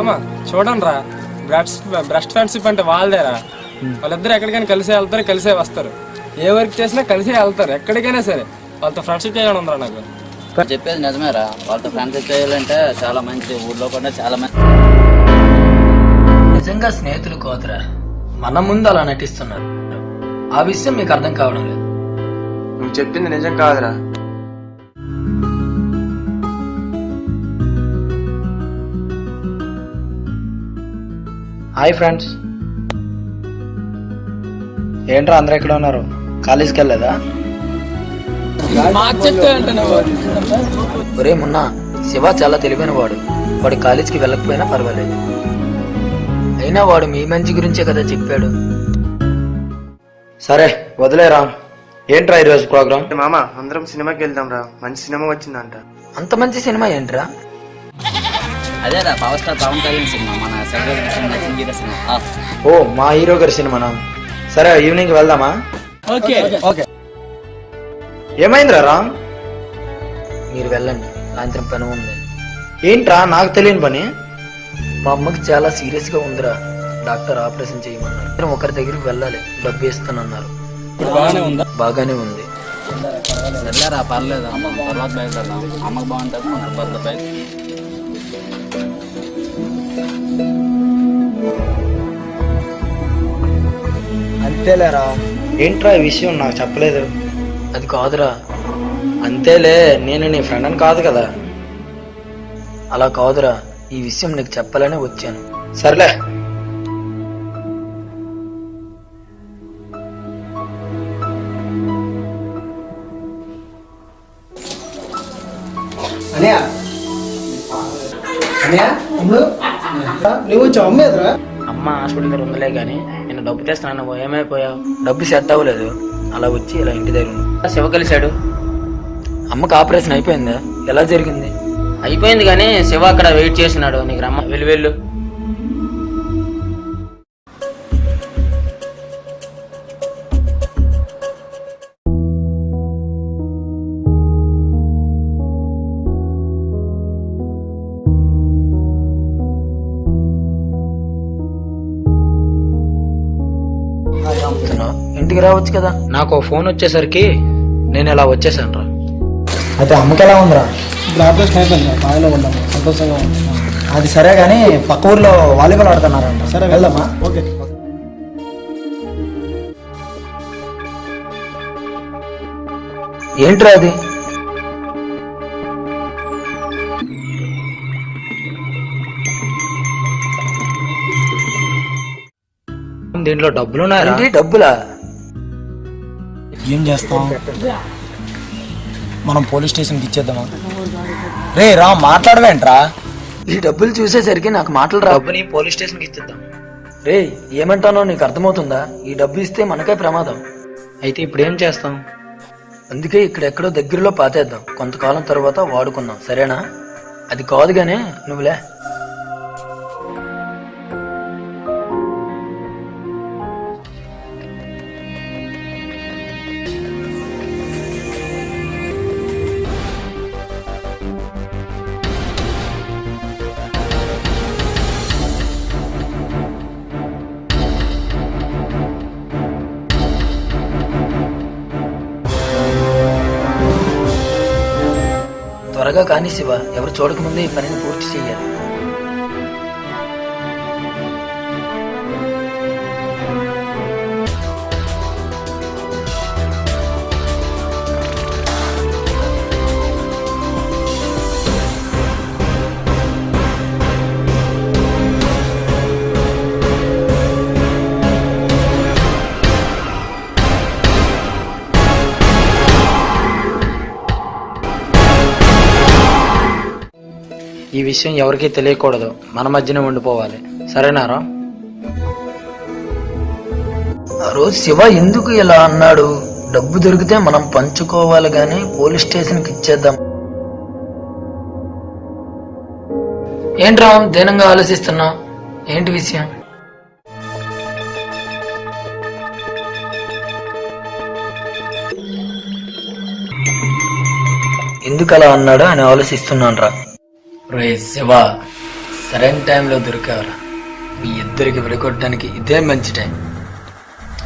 అమ్మా చూడండి రా, బ్రెస్ట్ ఫ్రెండ్షిప్ అంటే వాళ్ళదేరా. వాళ్ళిద్దరు ఎక్కడికైనా కలిసే వెళ్తారు, కలిసే వస్తారు. ఏ వర్క్ చేసినా కలిసే వెళ్తారు, ఎక్కడికైనా సరే. వాళ్ళతో ఫ్రెండ్షిప్ చేయాలని ఉందిరా నాకు. చెప్పేది నిజమేరా, వాళ్ళతో ఫ్రెండ్షిప్ చేయాలంటే చాలా మంచి, ఊర్లో కూడా చాలా మంచి. నిజంగా స్నేహితులు కోతరా, మన ముందు అలా నటిస్తున్నారు. ఆ విషయం మీకు అర్థం కావడం లేదు. నువ్వు చెప్పింది నిజం కాదురా. హాయ్ ఫ్రెండ్స్, ఏంట్రా అందరూ ఎక్కడ ఉన్నారు? కాలేజీకి వెళ్ళలేదా? ఒరే మొన్న శివ చాలా తెలివైన వాడు. వాడు కాలేజీకి వెళ్ళకపోయినా పర్వాలేదు. అయినా వాడు మీ మంచి గురించే కదా చెప్పాడు. సరే వదిలేరా. ఏంట్రా ఈరోజు ప్రోగ్రామ్? మామ అందరం సినిమాకి వెళ్దాం రా, మంచి సినిమా వచ్చిందంట. అంత మంచి సినిమా ఏంట్రా? అదేరా power star Pawan Kalyan cinema, మన సంగీత సినిమా. ఓ మా హీరో గారి సినిమానా? సరే ఈవినింగ్ వెళ్దామా? ఓకే. ఏమైందిరా రామ్? మీరు వెళ్ళండి, సాయంత్రం పని ఉంది. ఏంట్రా నాకు తెలియని పని? మా అమ్మకి చాలా సీరియస్ గా ఉందిరా, డాక్టర్ ఆపరేషన్ చేయమన్నారు. ఒకరి దగ్గరికి వెళ్ళాలి, డబ్బు ఇస్తానన్నారు. బాగానే ఉంది. సర్లేరా పర్లేదు, అమ్మ తర్వాత బయలుదేరదాం. అమ్మకి బాగుంటుంది, మన తర్వాత బయట. అంతేలేరా. ఏంట్రా ఈ విషయం నాకు చెప్పలేదు? అది కాదురా. అంతేలే, నేను నీ ఫ్రెండ్ అని కాదు కదా. అలా కాదురా, ఈ విషయం నీకు చెప్పాలనే వచ్చాను. సర్లే. అమ్మ హాస్పిటల్ దగ్గర ఉందిలే గానీ నేను డబ్బు తెస్తాను. ఏమైపోయావు? డబ్బు సెట్ అవ్వలేదు, అలా వచ్చి ఇలా ఇంటి దగ్గర ఉంది. శివ కలిశాడు. అమ్మకి ఆపరేషన్ అయిపోయిందా? ఎలా జరిగింది? అయిపోయింది కానీ శివ అక్కడ వెయిట్ చేస్తున్నాడు. నీకు రమ్మ, వెళ్ళు. ఇంటికి రావచ్చు కదా. నాకు ఫోన్ వచ్చేసరికి నేను ఇలా వచ్చేసాను రా. అయితే అమ్మకి ఎలా ఉందిరా? ఇప్పుడు ఆపరేషన్ అయిపోయింది, బాగానే ఉన్నాము, సంతోషంగా ఉంది. అది సరే కానీ పక్క ఊర్లో వాలీబాల్ ఆడుతున్నారంట. సరే వెళ్దామా? ఓకే. ఏంట్రా అది? దీంట్లో డబ్బులున్నాయా? డబ్బులా? ఏం చేస్తాం? మనం పోలీస్ స్టేషన్కి ఇచ్చేద్దామా? రే రా, మాట్లాడవేంట్రా? ఈ డబ్బులు చూసేసరికి నాకు మాటలు రా. డబ్బుని పోలీస్ స్టేషన్కి ఇచ్చేద్దాం. రే ఏమంటానో నీకు అర్థమవుతుందా? ఈ డబ్బు ఇస్తే మనకే ప్రమాదం. అయితే ఇప్పుడు ఏం చేస్తాం? అందుకే ఇక్కడెక్కడో దగ్గరలో పాతేద్దాం, కొంతకాలం తర్వాత వాడుకుందాం, సరేనా? అది కాదు గానే నువ్వులే. త్వరగా కానీ శివ, ఎవరు చూడకముందే ఈ పనిని పూర్తి చెయ్యాలి. ఈ విషయం ఎవరికీ తెలియకూడదు, మన మధ్యనే ఉండిపోవాలి, సరేనారా? ఆ రోజు శివ ఎందుకు ఇలా అన్నాడు? డబ్బు దొరికితే మనం పంచుకోవాలి గాని పోలీస్ స్టేషన్కి ఇచ్చేద్దాం. ఏంట్రా దీనంగా ఆలోచిస్తున్నా? ఏంటి విషయం? ఎందుకు అలా అన్నాడా అని ఆలోచిస్తున్నాను రా. రే శివ, సరైన టైంలో దొరికావరా. మీ ఇద్దరికి విడగొట్టడానికి ఇదే మంచి టైం.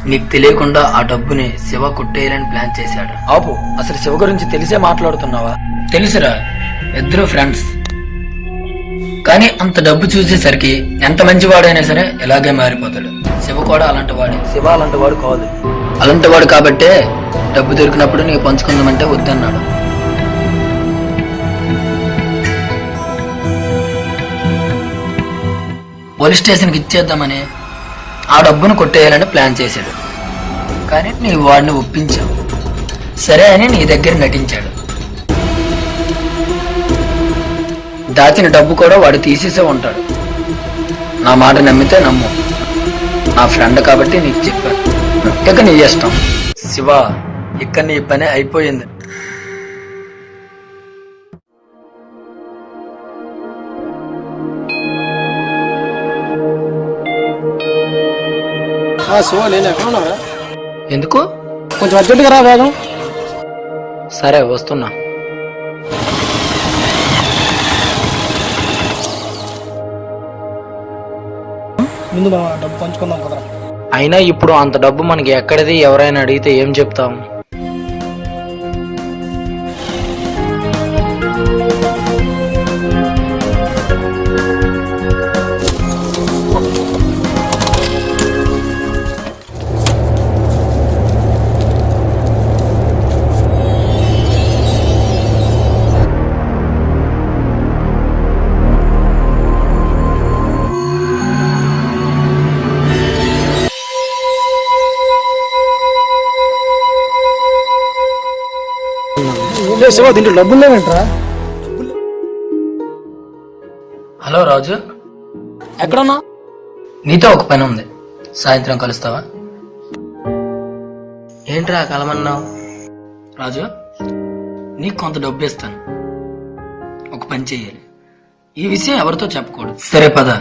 నీకు తెలియకుండా ఆ డబ్బుని శివ కొట్టేయాలని ప్లాన్ చేశాడు. ఆపు, అసలు శివ గురించి తెలిసే మాట్లాడుతున్నావా? తెలుసురా, ఇద్దరు ఫ్రెండ్స్. కానీ అంత డబ్బు చూసేసరికి ఎంత మంచివాడైనా సరే ఇలాగే మారిపోతాడు. శివ కూడా అలాంటి వాడే. శివ అలాంటి వాడు కాదు. అలాంటి వాడు కాబట్టే డబ్బు దొరికినప్పుడు నీకు పంచుకుందామంటే వద్దన్నాడు. పోలీస్ స్టేషన్కి ఇచ్చేద్దామని ఆ డబ్బును కొట్టేయాలని ప్లాన్ చేశాడు. కానీ నీ వాడిని ఒప్పించావు. సరే అని నీ దగ్గర నటించాడు. దాచిన డబ్బు కూడా వాడు తీసేసే ఉంటాడు. నా మాట నమ్మితే నమ్ము. నా ఫ్రెండ్ కాబట్టి నీకు చెప్పాను. ఇక నీ ఇష్టం. శివ, ఇక నీ పని అయిపోయింది. శివ నేను ఎక్కడ ఉన్నారా? ఎందుకు? కొంచెం అర్జెంటుగా రా వేగం. సరే వస్తున్నా. ముందు మనం డబ్బు పంచుకుందాం కదరా. అయినా ఇప్పుడు అంత డబ్బు మనకి ఎక్కడిది? ఎవరైనా అడిగితే ఏం చెప్తాం? శివ దీంట్లో డబ్బులు లేవేంట్రా? హలో రాజు, ఎక్కడన్నా? నీతో ఒక పని ఉంది. సాయంత్రం కలుస్తావా? ఏంట్రా కలమన్నావు? రాజు, నీకు కొంత డబ్బు ఇస్తాను. ఒక పని చెయ్యాలి. ఈ విషయం ఎవరితో చెప్పకూడదు. సరే పద,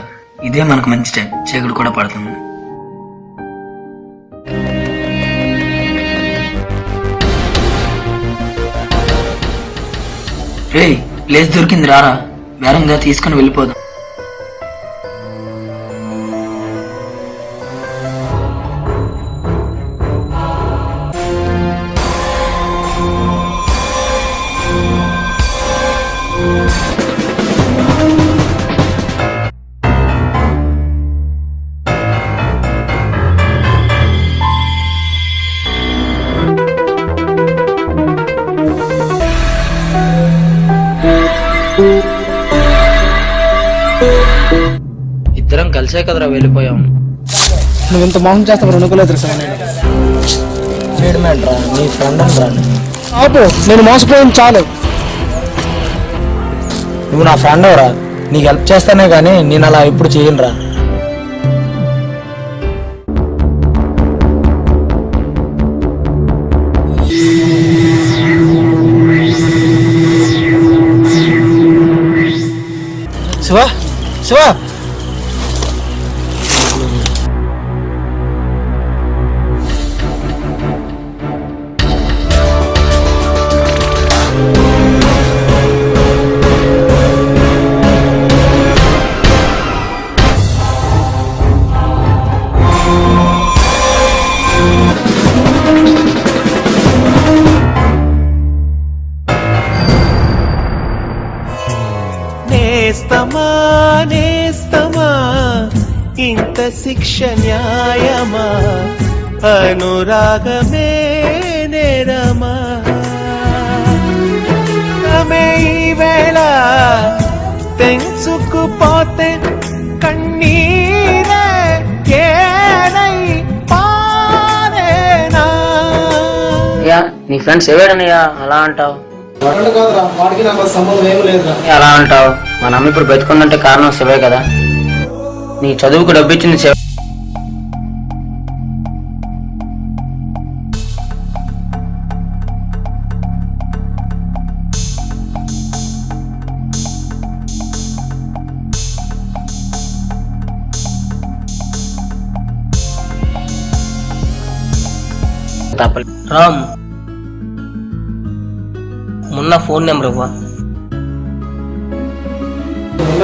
ఇదే మనకు మంచి టైం. చీకటి కూడా పడుతుంది. రే, ప్లేస్ దొరికింది, రారా. వేరంగా తీసుకుని వెళ్ళిపోదాం. ఇద్దరం కలిసే కదరా వెళ్ళిపోయాం. నువ్వు ఇంత మోసం చేస్తావు అనుకోలేదు సార్. నేను చేయడమేంట్రా, నీ ఫ్రెండ్ అని రా. ఆపు, నేను మోసపోయింది చాలు. నువ్వు నా ఫ్రెండ్ రా, నీకు హెల్ప్ చేస్తానే కానీ నేను అలా ఇప్పుడు చేయనురా. శివ, శివ, నేస్తమా నేస్తమా ఇంత శిక్ష న్యాయమా, అనురాగమే నేరమా, ఆమె ఈ వేళ తెంచుకుపోతే కన్నీరే ఏనై పారేనా. అయ్యా, నీ ఫ్రెండ్స్ ఎవడనయ్యా అలా అంటావు? కాదురా, వాడికి నాకు సంబంధం ఏమి లేదురా. అలా అంటావు? మా అమ్మ ఇప్పుడు బతుకుందంటే కారణం శివే కదా. నీ చదువుకు డబ్బు ఇచ్చింది శివ. రామ్, మొన్న ఫోన్ నెంబర్ ఇవ్వ.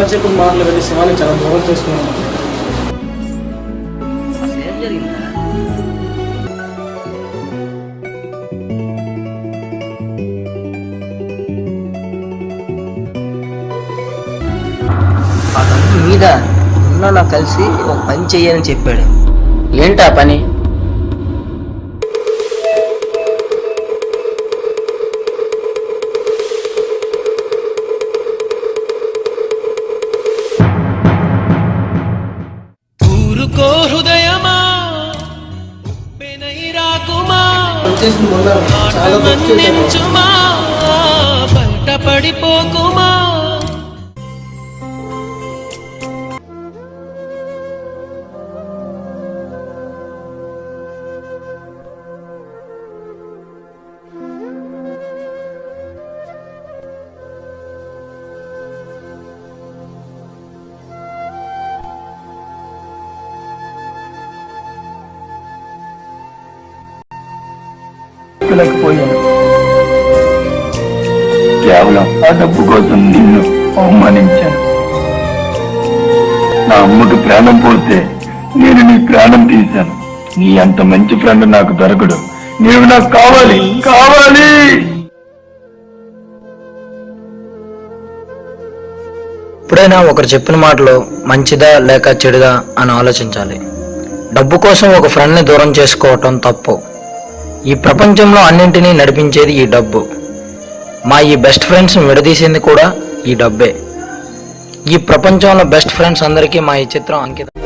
అందరు చెప్పిన మాటలు వెళ్ళి శివాన్ని చాలా దూరం చేసుకున్నాను. అసలు ఏం జరిగిందా? ఆ డబ్బు మీద ఉన్నలా కలిసి ఒక పని చెయ్యాలని చెప్పాడు. ఏంటా పని? ఊరుకో హృదయమా ఉప్పెనై రాకుమా వచ్చేసింది మొన్న చాలా తప్పు చేశాను. మన్నించుమా బయట పడిపోకుమా. పోయాను. కేవలం ఆ డబ్బు కోసం నిన్ను అవమానించాను. నా అమ్మకు ప్రాణం పోతే నేను నీ ప్రాణం తీశాను. నీ అంత మంచి ఫ్రెండ్ నాకు దొరకడు. నీవు నాకు కావాలి కావాలి. ఎప్పుడైనా ఒకరు చెప్పిన మాటలు మంచిదా లేక చెడుదా అని ఆలోచించాలి. డబ్బు కోసం ఒక ఫ్రెండ్ని దూరం చేసుకోవటం తప్పు. ఈ ప్రపంచంలో అన్నింటినీ నడిపించేది ఈ డబ్బు. మా ఈ బెస్ట్ ఫ్రెండ్స్ విడదీసింది కూడా ఈ డబ్బే. ఈ ప్రపంచంలో బెస్ట్ ఫ్రెండ్స్ అందరికీ మా ఈ చిత్రం అంకితం.